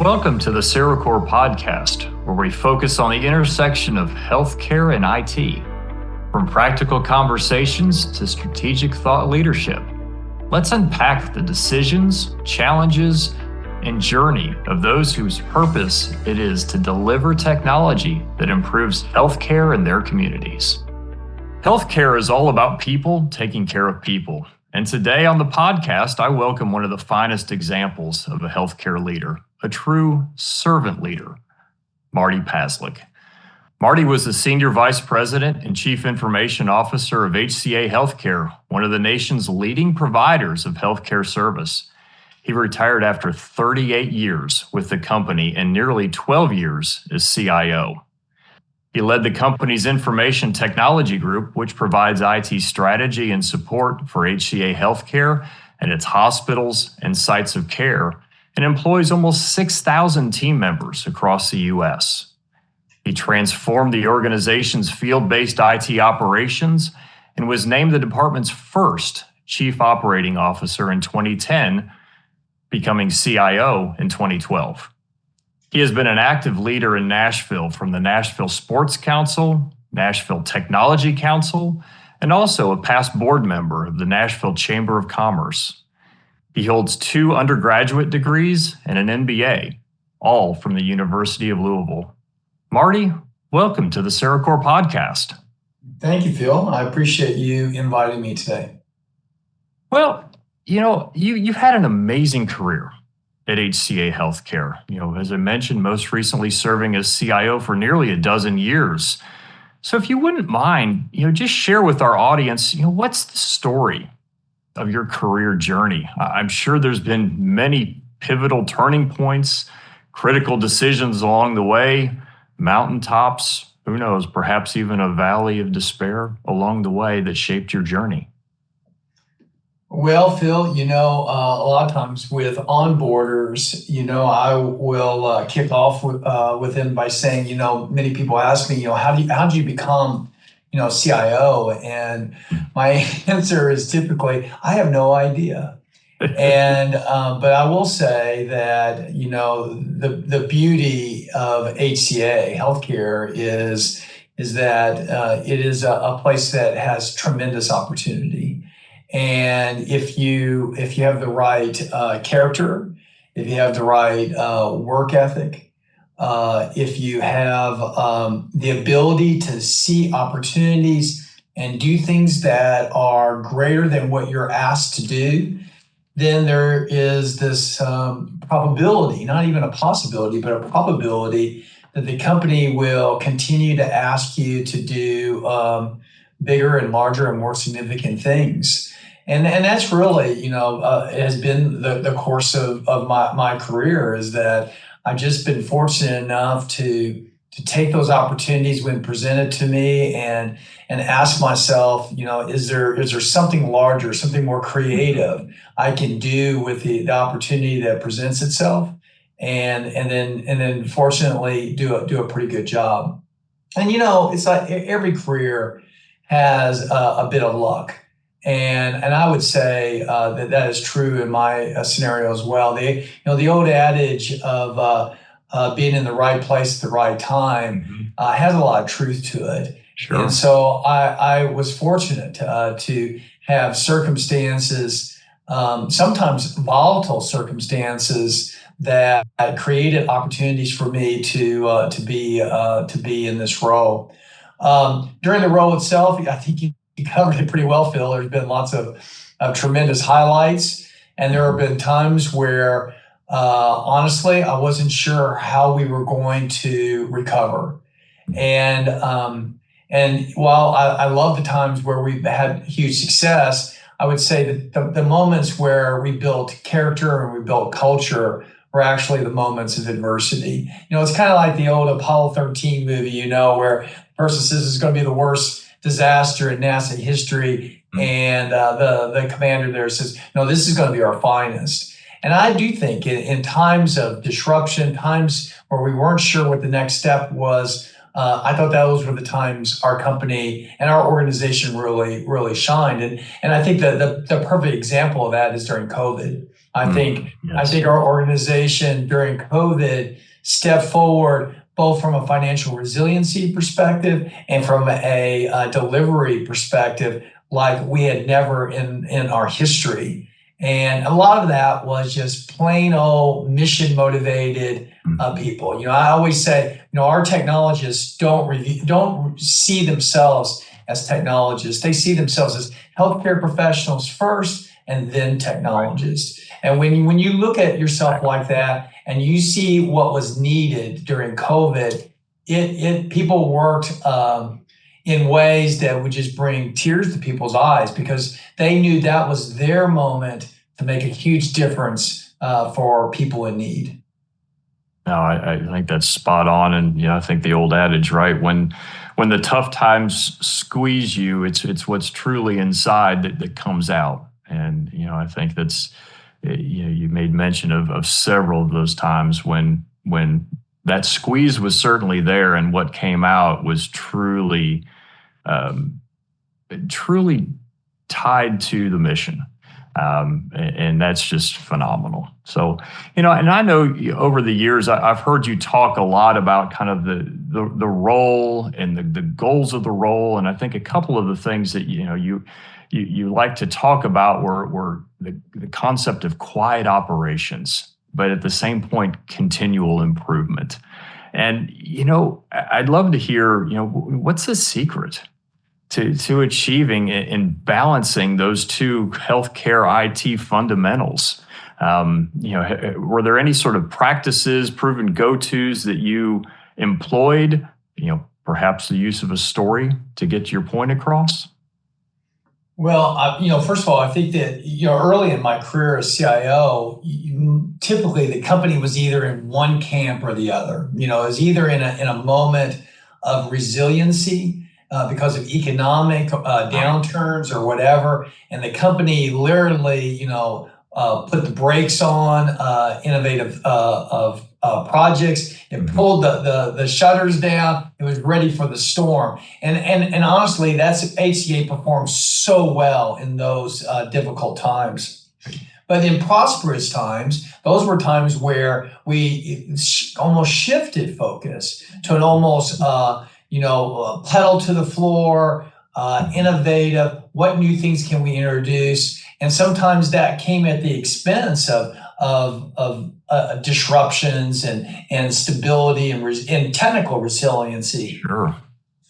Welcome to the CereCore podcast, where we focus on the intersection of healthcare and IT. From practical conversations to strategic thought leadership, let's unpack the decisions, challenges, and journey of those whose purpose it is to deliver technology that improves healthcare in their communities. Healthcare is all about people taking care of people. And today on the podcast, I welcome one of the finest examples of a healthcare leader, a true servant leader, Marty Paslick. Marty was the Senior Vice President and Chief Information Officer of HCA Healthcare, one of the nation's leading providers of healthcare service. He retired after 38 years with the company and nearly 12 years as CIO. He led the company's information technology group, which provides IT strategy and support for HCA Healthcare and its hospitals and sites of care, and employs almost 6,000 team members across the U.S. He transformed the organization's field-based IT operations and was named the department's first Chief Operating Officer in 2010, becoming CIO in 2012. He has been an active leader in Nashville from the Nashville Sports Council, Nashville Technology Council, and also a past board member of the Nashville Chamber of Commerce. He holds 2 undergraduate degrees and an MBA, all from the University of Louisville. Marty, welcome to the CereCore podcast. Thank you, Phil. I appreciate you inviting me today. Well, you've had an amazing career at HCA Healthcare. As I mentioned, most recently serving as CIO for nearly a dozen years. So if you wouldn't mind, just share with our audience, what's the story of your career journey? I'm sure there's been many pivotal turning points, critical decisions along the way, mountaintops, who knows, perhaps even a valley of despair along the way that shaped your journey. Well, Phil, a lot of times with onboarders, I will kick off with them by saying, many people ask me, how did you become, CIO? And my answer is typically, I have no idea. And but I will say that, the beauty of HCA healthcare is that it is a place that has tremendous opportunity. And if you have the right character, if you have the right work ethic, if you have the ability to see opportunities and do things that are greater than what you're asked to do, then there is this probability, not even a possibility, but a probability that the company will continue to ask you to do bigger and larger and more significant things. And that's really, it has been the course of my career, is that I've just been fortunate enough to take those opportunities when presented to me and ask myself, is there something larger, something more creative I can do with the opportunity that presents itself, and then fortunately do a pretty good job. And it's like every career has a bit of luck. And I would say that is true in my scenario as well. The old adage of being in the right place at the right time has a lot of truth to it. Sure. And so I was fortunate to have circumstances, sometimes volatile circumstances, that created opportunities for me to be in this role. During the role itself, I think you covered it pretty well, Phil. There's been lots of tremendous highlights, and there have been times where, honestly, I wasn't sure how we were going to recover. And while I love the times where we've had huge success, I would say that the moments where we built character and we built culture were actually the moments of adversity. It's kind of like the old Apollo 13 movie, where the person says it's going to be the worst disaster in NASA history, and the commander there says, no, this is going to be our finest. And I do think in times of disruption, times where we weren't sure what the next step was, I thought those were the times our company and our organization really shined. And I think that the perfect example of that is during COVID. I think our organization during COVID stepped forward both from a financial resiliency perspective and from a delivery perspective like we had never in our history. And a lot of that was just plain old mission motivated people. I always say, our technologists don't see themselves as technologists. They see themselves as healthcare professionals first and then technologists. And when you look at yourself like that and you see what was needed during COVID, people worked in ways that would just bring tears to people's eyes because they knew that was their moment to make a huge difference for people in need. No, I think that's spot on. And I think the old adage, right? When the tough times squeeze you, it's what's truly inside that comes out. And I think that's you made mention of several of those times when that squeeze was certainly there, and what came out was truly tied to the mission. And that's just phenomenal. So, and I know over the years, I've heard you talk a lot about kind of the role and the goals of the role. And I think a couple of the things that, you like to talk about were the concept of quiet operations, but at the same point, continual improvement. And, I'd love to hear, what's the secret to achieving and balancing those two healthcare IT fundamentals? Were there any sort of practices, proven go-tos that you employed? Perhaps the use of a story to get your point across? Well, first of all, I think that, early in my career as CIO, typically the company was either in one camp or the other. It was either in a moment of resiliency because of economic downturns or whatever, and the company literally, put the brakes on innovative projects. It pulled the shutters down. It was ready for the storm. And honestly, that's HCA performed so well in those difficult times. But in prosperous times, those were times where we almost shifted focus to an almost pedal to the floor, innovative. What new things can we introduce? And sometimes that came at the expense of disruptions and stability and technical resiliency. Sure.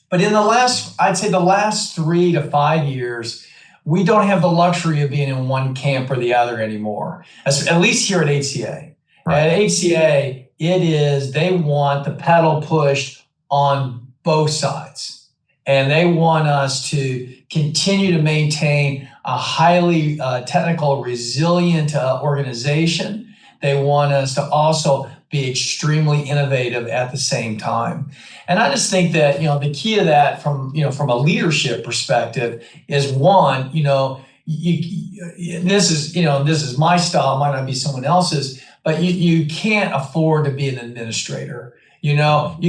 But in the last 3 to 5 years, we don't have the luxury of being in one camp or the other anymore. At least here at HCA. Right. At HCA, they want the pedal pushed on both sides. And they want us to continue to maintain a highly technical, resilient organization. They want us to also be extremely innovative at the same time. And I just think that, the key to that from a leadership perspective is one, this is my style, might not be someone else's, but you can't afford to be an administrator. You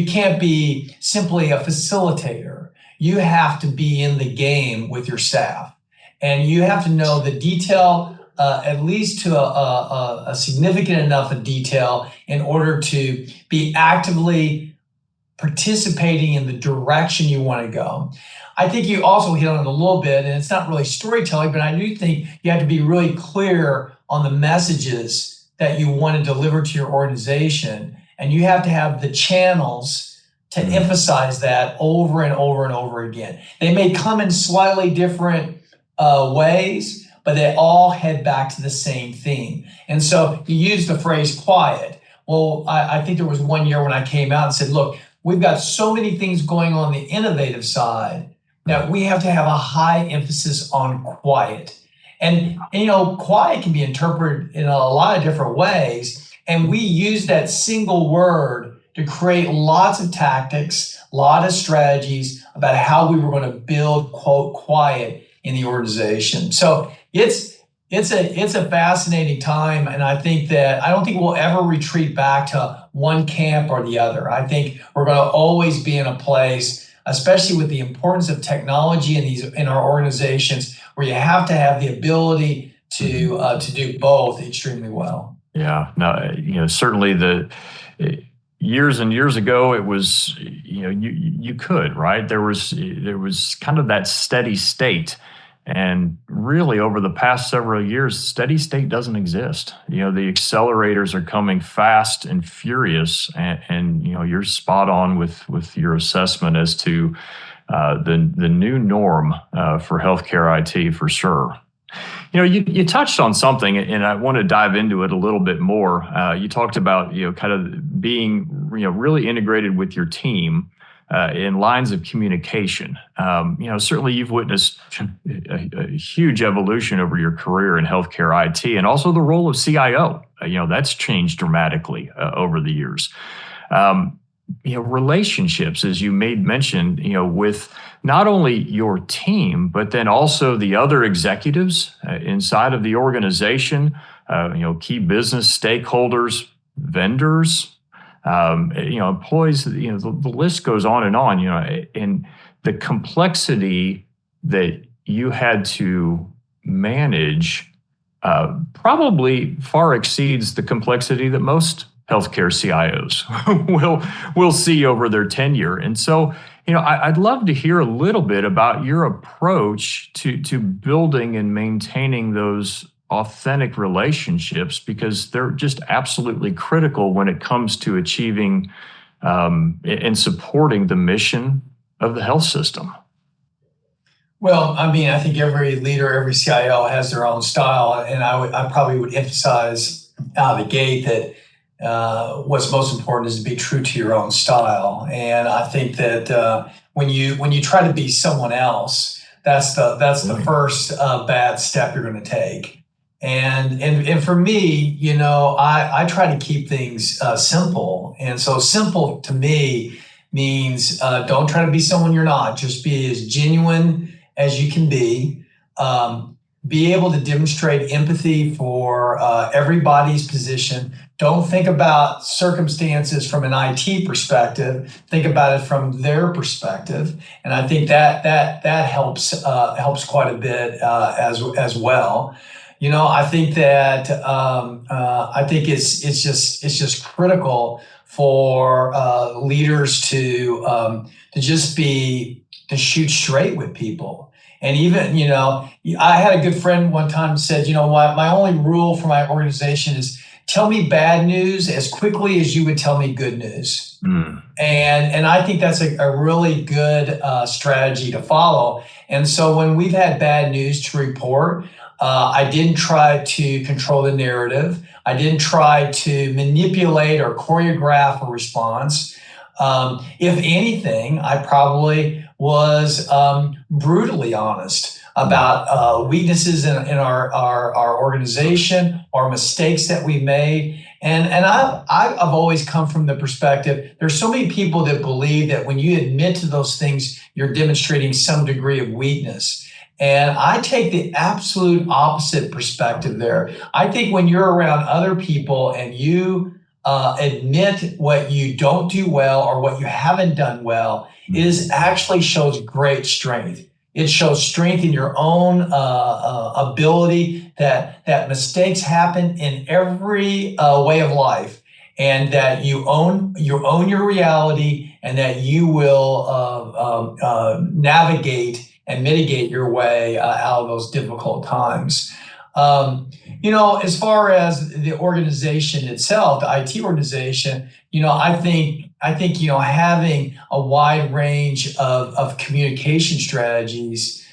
can't be simply a facilitator. You have to be in the game with your staff, and you have to know the detail, at least to a significant enough of detail in order to be actively participating in the direction you want to go. I think you also hit on it a little bit, and it's not really storytelling, but I do think you have to be really clear on the messages that you want to deliver to your organization, and you have to have the channels to emphasize that over and over and over again. They may come in slightly different ways, but they all head back to the same theme. And so you use the phrase quiet. Well, I think there was one year when I came out and said, look, we've got so many things going on the innovative side that we have to have a high emphasis on quiet. And quiet can be interpreted in a lot of different ways. And we use that single word to create lots of tactics, a lot of strategies about how we were going to build, quote, quiet in the organization. So it's a fascinating time. And I don't think we'll ever retreat back to one camp or the other. I think we're going to always be in a place, especially with the importance of technology in our organizations, where you have to have the ability to do both extremely well. Yeah, no, certainly years and years ago, it was, you could, right? There was kind of that steady state. And really over the past several years, steady state doesn't exist. The accelerators are coming fast and furious, and you're spot on with your assessment as to the new norm for healthcare IT for sure. You touched on something, and I want to dive into it a little bit more. You talked about kind of being really integrated with your team in lines of communication. Certainly you've witnessed a huge evolution over your career in healthcare IT, and also the role of CIO. That's changed dramatically over the years. Relationships, as you made mention, with not only your team, but then also the other executives inside of the organization, key business stakeholders, vendors, employees, the list goes on, and the complexity that you had to manage probably far exceeds the complexity that most healthcare CIOs will see over their tenure. And so, I'd love to hear a little bit about your approach to building and maintaining those authentic relationships, because they're just absolutely critical when it comes to achieving and supporting the mission of the health system. Well, I think every leader, every CIO has their own style, and I probably would emphasize out of the gate that what's most important is to be true to your own style. And I think that when you try to be someone else, that's the first bad step you're going to take. And for me, I try to keep things simple. And so simple to me means don't try to be someone you're not. Just be as genuine as you can be. Be able to demonstrate empathy for everybody's position. Don't think about circumstances from an IT perspective. Think about it from their perspective, and I think that helps quite a bit as well. I think that I think it's just critical for leaders to shoot straight with people. And even, I had a good friend one time said, my only rule for my organization is tell me bad news as quickly as you would tell me good news. And I think that's a really good strategy to follow. And so when we've had bad news to report, I didn't try to control the narrative. I didn't try to manipulate or choreograph a response. If anything, I probably was brutally honest about weaknesses in our organization or mistakes that we made. And I've always come from the perspective, there's so many people that believe that when you admit to those things, you're demonstrating some degree of weakness. And I take the absolute opposite perspective there. I think when you're around other people and you admit what you don't do well or what you haven't done well, it actually shows great strength. It shows strength in your own ability that mistakes happen in every way of life, and that you own your reality, and that you will navigate and mitigate your way out of those difficult times. As far as the organization itself, the IT organization, I think having a wide range of communication strategies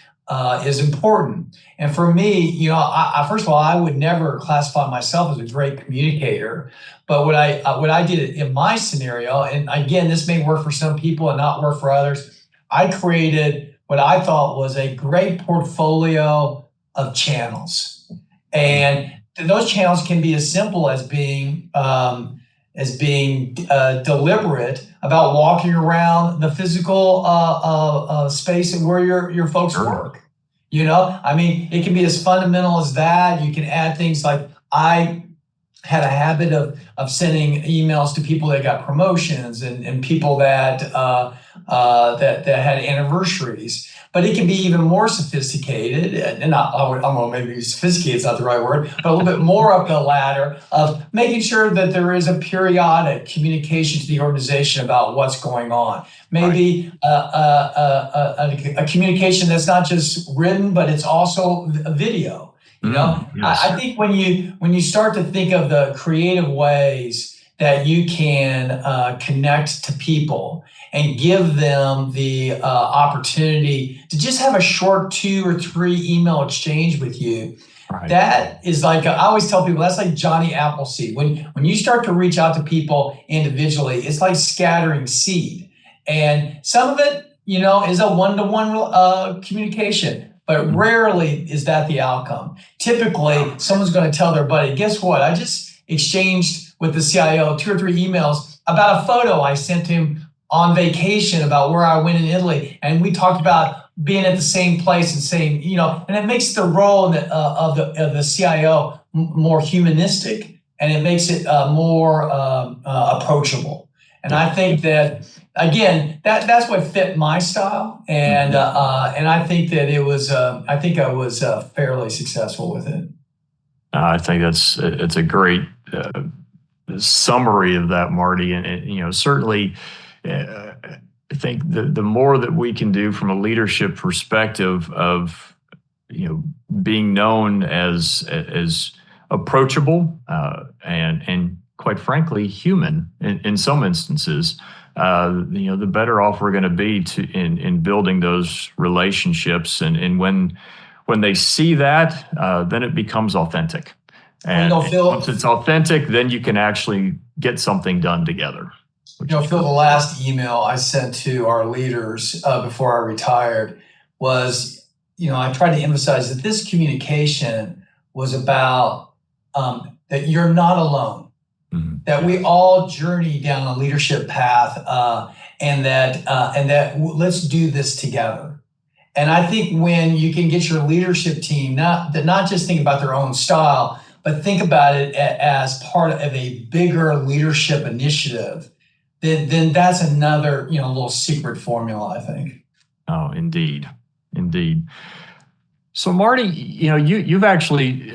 is important. And for me, I first of all, I would never classify myself as a great communicator. But what I did in my scenario, and again, this may work for some people and not work for others, I created what I thought was a great portfolio of channels. And those channels can be as simple as being deliberate about walking around the physical space where your folks work. It can be as fundamental as that. You can add things like, I had a habit of sending emails to people that got promotions and people that that had anniversaries. But it can be even more sophisticated, and I don't know, maybe sophisticated is not the right word, but a little bit more up the ladder of making sure that there is a periodic communication to the organization about what's going on. Maybe a communication that's not just written, but it's also a video. Yes. I think when you start to think of the creative ways that you can connect to people and give them the opportunity to just have a short 2 or 3 email exchange with you. Right. That is like, I always tell people, that's like Johnny Appleseed. When you start to reach out to people individually, it's like scattering seed. And some of it, is a one-to-one communication, but rarely is that the outcome. Typically, someone's going to tell their buddy, guess what? I just exchanged with the CIO 2 or 3 emails about a photo I sent him on vacation about where I went in Italy. And we talked about being at the same place and saying, and it makes the role of the CIO more humanistic, and it makes it more approachable. And I think that, again, that's what fit my style. And I think that it was, I think I was fairly successful with it. I think it's a great summary of that, Marty. And certainly, I think the more that we can do from a leadership perspective of being known as approachable and quite frankly human in some instances, the better off we're going to be in building those relationships. And when they see that, then it becomes authentic. And Phil, once it's authentic, then you can actually get something done together. Phil, the last email I sent to our leaders before I retired was, I tried to emphasize that this communication was about that you're not alone, that we all journey down a leadership path, and that let's do this together. And I think when you can get your leadership team not just think about their own style, but think about it as part of a bigger leadership initiative, then that's another, little secret formula, I think. Oh, indeed. So Marty, you've actually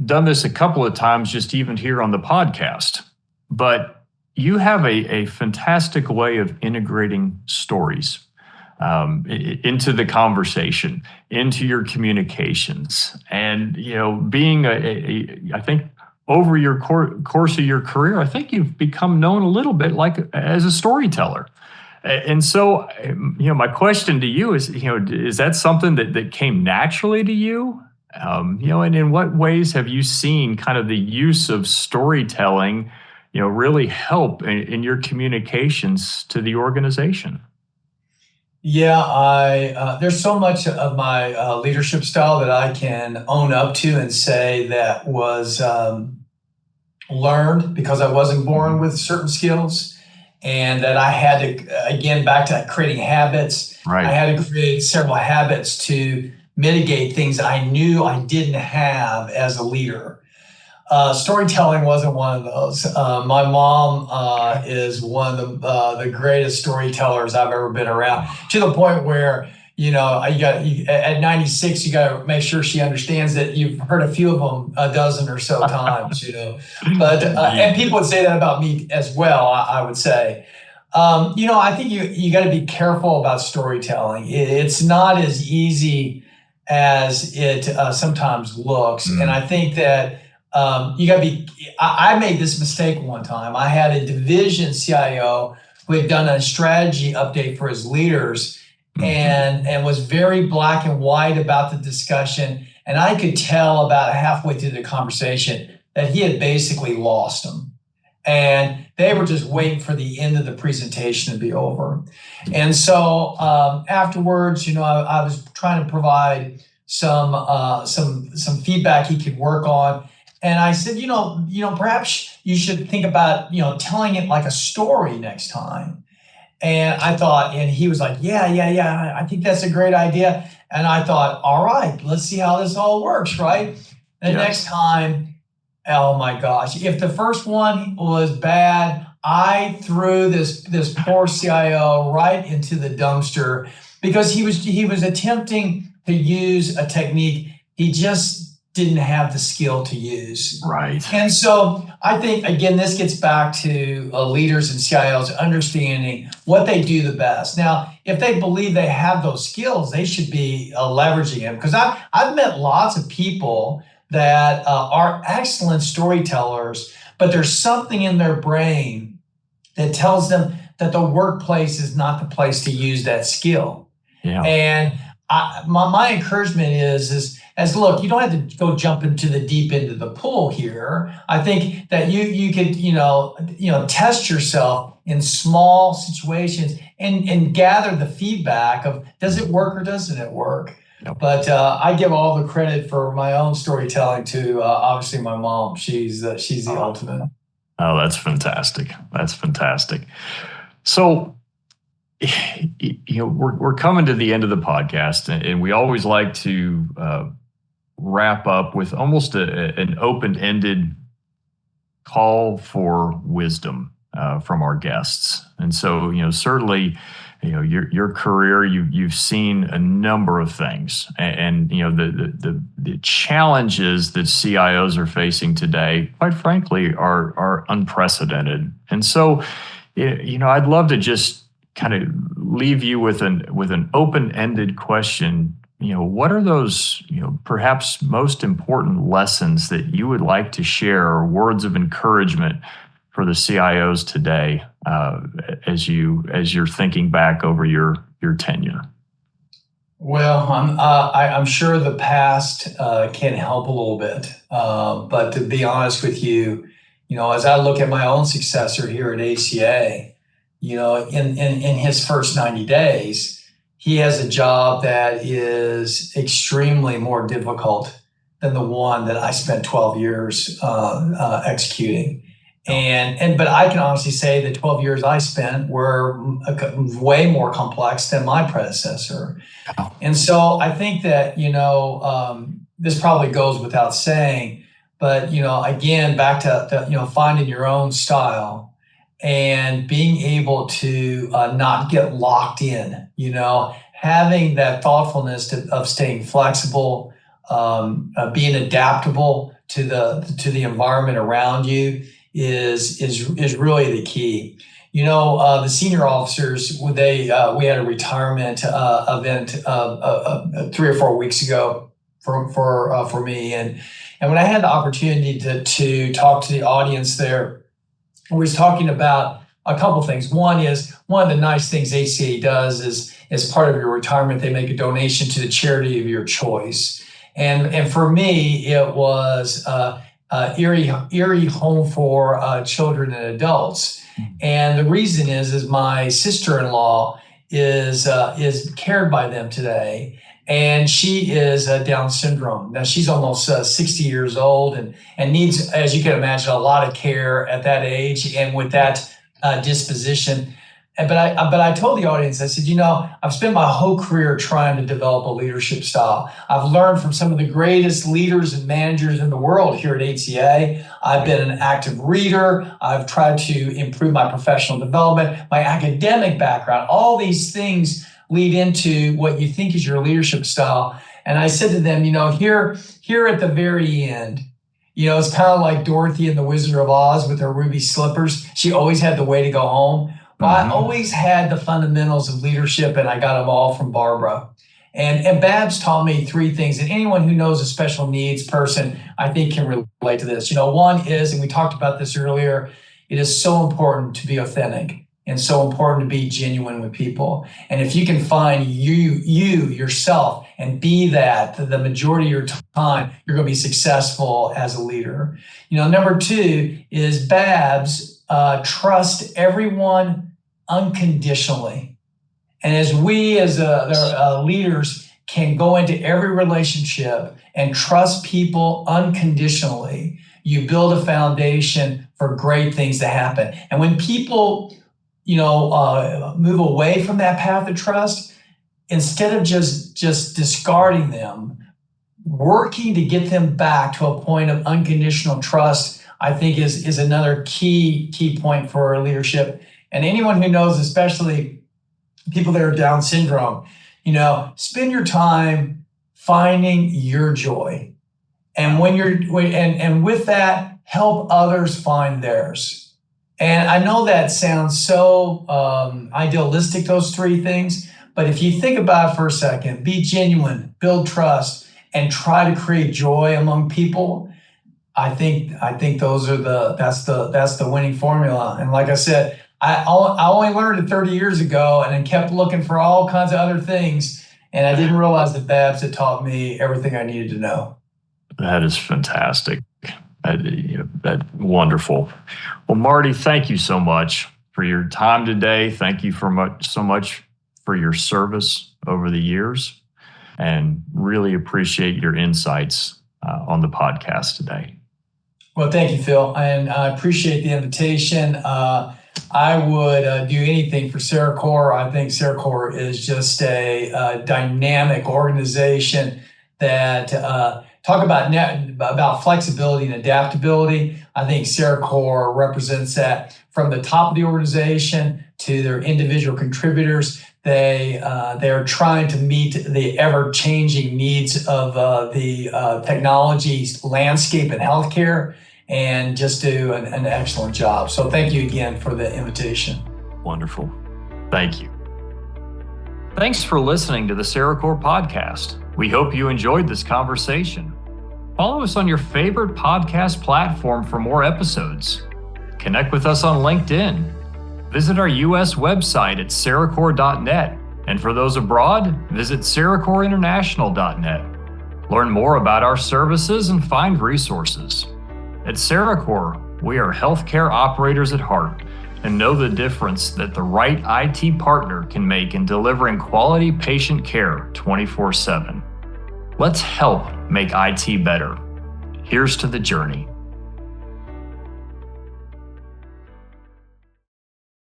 done this a couple of times, just even here on the podcast, but you have a fantastic way of integrating stories into the conversation, into your communications, and being I think over your course of your career, I think you've become known a little bit as a storyteller. And so, my question to you is that something that came naturally to you? And in what ways have you seen kind of the use of storytelling, really help in your communications to the organization? Yeah, there's so much of my leadership style that I can own up to and say that was learned because I wasn't born with certain skills, and that I had to, again, back to creating habits. Right. I had to create several habits to mitigate things I knew I didn't have as a leader. Storytelling wasn't one of those. My mom is one of the greatest storytellers I've ever been around, to the point where, at 96, you got to make sure she understands that you've heard a few of them a dozen or so times, But, and people would say that about me as well, I would say. I think you got to be careful about storytelling. It's not as easy as it sometimes looks. And I think that you got to be, I made this mistake one time. I had a division CIO who had done a strategy update for his leaders and was very black and white about the discussion. And I could tell about halfway through the conversation that he had basically lost them. And they were just waiting for the end of the presentation to be over. And so afterwards, I was trying to provide some feedback he could work on. And I said, perhaps you should think about, telling it like a story next time. And I thought, and he was like, yeah, I think that's a great idea. And I thought, all right, let's see how this all works, right? The next time, oh my gosh, if the first one was bad, I threw this poor CIO right into the dumpster because he was attempting to use a technique he just didn't have the skill to use. Right. And so I think, again, this gets back to leaders and CIOs understanding what they do the best. Now, if they believe they have those skills, they should be leveraging them. Because I've met lots of people that are excellent storytellers, but there's something in their brain that tells them that the workplace is not the place to use that skill. Yeah. And my encouragement is look, you don't have to go jump into the deep end of the pool here. I think that you could test yourself in small situations and gather the feedback of, does it work or doesn't it work? Yep. But I give all the credit for my own storytelling to obviously my mom. She's the ultimate. Oh, that's fantastic. That's fantastic. So, we're coming to the end of the podcast, and we always like to wrap up with almost an open-ended call for wisdom from our guests. And so, certainly, your career, you've seen a number of things, and the challenges that CIOs are facing today, quite frankly, are unprecedented. And so, I'd love to just kind of leave you with an open-ended question. What are those, perhaps most important lessons that you would like to share, or words of encouragement for the CIOs today as you're thinking back over your tenure? Well, I'm sure the past can help a little bit, but to be honest with you, as I look at my own successor here at ACA, in his first 90 days, he has a job that is extremely more difficult than the one that I spent 12 years executing. But I can honestly say the 12 years I spent were way more complex than my predecessor. And so I think that, this probably goes without saying, but, again, back to finding your own style and being able to not get locked in, having that thoughtfulness of staying flexible, being adaptable to the environment around you is really the key. The senior officers, we had a retirement event 3 or 4 weeks ago for me, and when I had the opportunity to talk to the audience there, we was talking about a couple things. One of the nice things ACA does is, as part of your retirement, they make a donation to the charity of your choice. And for me, it was Erie Home for Children and Adults. And the reason is my sister-in-law is cared by them today. And she is Down syndrome. Now she's almost 60 years old and needs, as you can imagine, a lot of care at that age and with that disposition. But I told the audience, I said, I've spent my whole career trying to develop a leadership style. I've learned from some of the greatest leaders and managers in the world here at HCA. I've been an active reader. I've tried to improve my professional development, my academic background. All these things lead into what you think is your leadership style. And I said to them, here at the very end, it's kind of like Dorothy and the Wizard of Oz with her ruby slippers. She always had the way to go home. Well, I always had the fundamentals of leadership, and I got them all from Barbara. And Babs taught me 3 things, and anyone who knows a special needs person, I think, can relate to this. One is, and we talked about this earlier, it is so important to be authentic and so important to be genuine with people. And if you can find yourself and be that the majority of your time, you're going to be successful as a leader. Number 2 is Babs, trust everyone unconditionally. And as we as leaders can go into every relationship and trust people unconditionally, you build a foundation for great things to happen. And when people move away from that path of trust, instead of just discarding them, working to get them back to a point of unconditional trust, I think is another key point for leadership. And anyone who knows, especially people that are Down syndrome, spend your time finding your joy. And and with that, help others find theirs. And I know that sounds so idealistic, those three things, but if you think about it for a second, be genuine, build trust, and try to create joy among people. I think those are that's the winning formula. And like I said, I only learned it 30 years ago, and then kept looking for all kinds of other things, and I didn't realize that Babs had taught me everything I needed to know. That is fantastic. That's wonderful. Well, Marty, thank you so much for your time today. Thank you so much for your service over the years, and really appreciate your insights on the podcast today. Well, thank you, Phil, and I appreciate the invitation. I would do anything for CereCore. I think CereCore is just a dynamic organization that talk about flexibility and adaptability. I think CereCore represents that from the top of the organization to their individual contributors. They're trying to meet the ever-changing needs of the technology landscape in healthcare, and just do an excellent job. So thank you again for the invitation. Wonderful. Thank you. Thanks for listening to the CereCore podcast. We hope you enjoyed this conversation. Follow us on your favorite podcast platform for more episodes. Connect with us on LinkedIn. Visit our U.S. website at CereCore.net. And for those abroad, visit CereCoreInternational.net. Learn more about our services and find resources. At CereCore, we are healthcare operators at heart and know the difference that the right IT partner can make in delivering quality patient care 24/7. Let's help make IT better. Here's to the journey.